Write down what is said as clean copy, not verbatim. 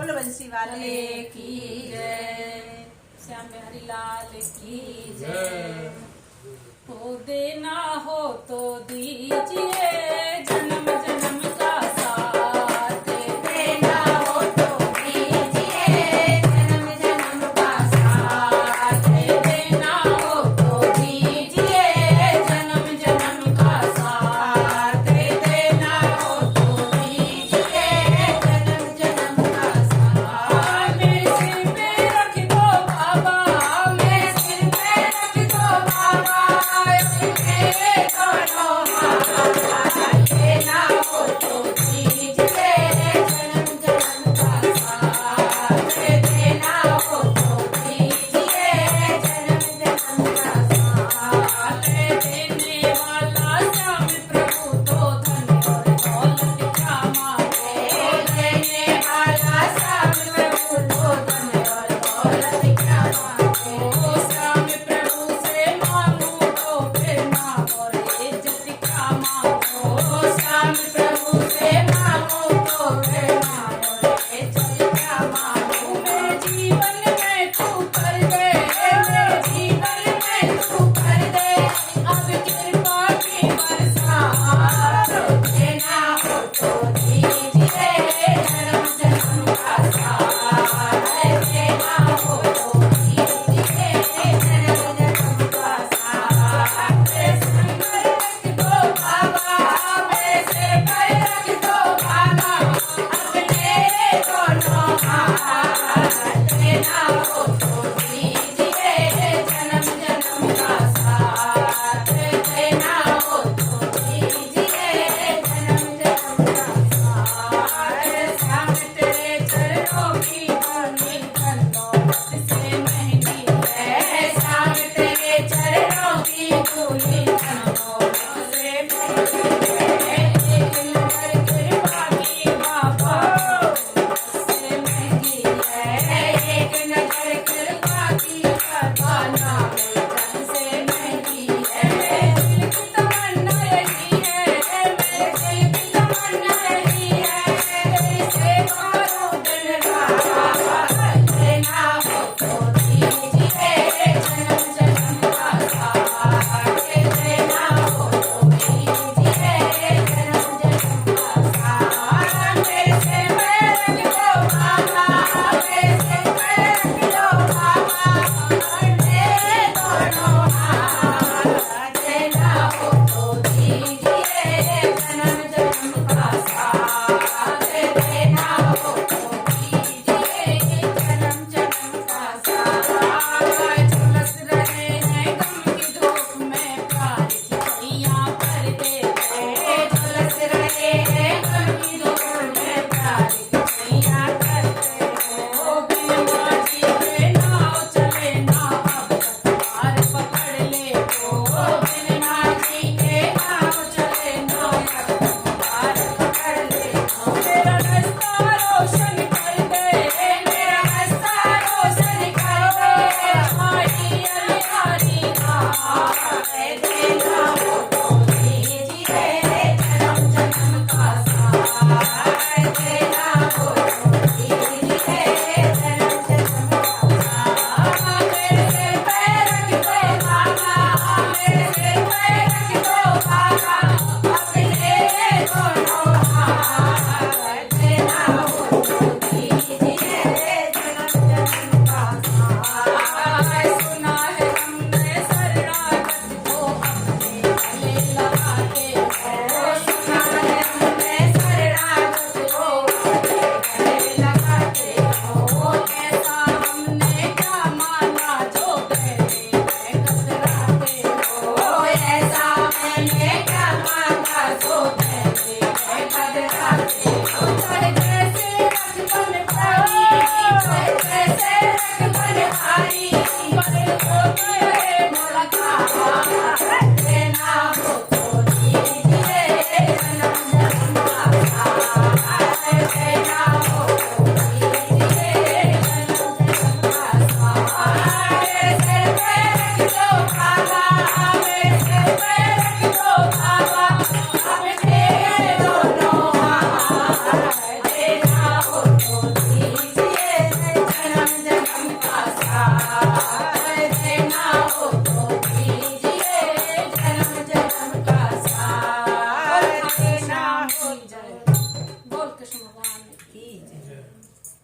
बोलो बंसी वाले की जय, श्याम बिहारी लाल की जय। हो देना हो तो दीजिए जन्म जन्म का साथ, देना हो तो दीजिए जन्म जन्म का साथ, देना हो तो दीजिए जन्म जन्म का साथ, देना हो तो दीजिए जन्म जन्म का साथ। मेरे सिर पे रख दो बाबा, मेरे सिर पे रख दो बाबा अपने दोनों हाथ, देना हो तो दीजिए जन्म जन्म का साथ, देना हो तो दीजिए जन्म जन्म का साथ। देने वाला श्याम प्रभु तो धन और दौलत क्या मांगे, देने वाला श्याम प्रभु तो धन और दौलत क्या मांगे। ओ श्याम प्रभु से मांगू तो फिर नाम और इज्जत क्या मांगो, ओ श्याम प्रभु से मांगो तो फिर नाम और इज्जत क्या मांगो। मेरे जीवन में तू कर दे, मेरे जीवन में तू कर दे अब कृपा की बरसात, देना हो तो दीजिए जन्म जन्म का साथ, देना हो तो दीजिए जन्म जन्म का साथ। संगर रख दो बाबा, वैसे कर रख दो बाबा अपने दोनों हाथ, देना हो तो दीजिए जन्म जन्म का साथ, देना हो तो दीजिए जन्म जन्म का साथ। श्याम तेरे चरणों की धूलि धन दौलत से महंगी है, श्याम तेरे चरणों की धूलि धन दौलत से महंगी है। एक नजर कृपा की बाबा से महंगी है, एक नजर कृपा की बाबा नाम धन से महंगी है। दिल की तमन्ना यही है, मेरे दिल की तमन्ना यही है, तेरी सेवा करूं दिन रात, देना हो तो दीजिए जन्म जन्म का साथ, देना हो तो दीजिए जन्म जन्म का साथ। मेरे से पैर रख दो बाबा, मेरे से पैर रख दो बाबा अपने दोनों हाथ, देना हो तो दीजिए जन्म जन्म का साथ, देना हो तो दीजिए जन्म जन्म का साथ। झुलस रहे हैं गम की धूप में प्यार की छैया पर दे दे, झुलस रहे हैं गम की धूप में प्यार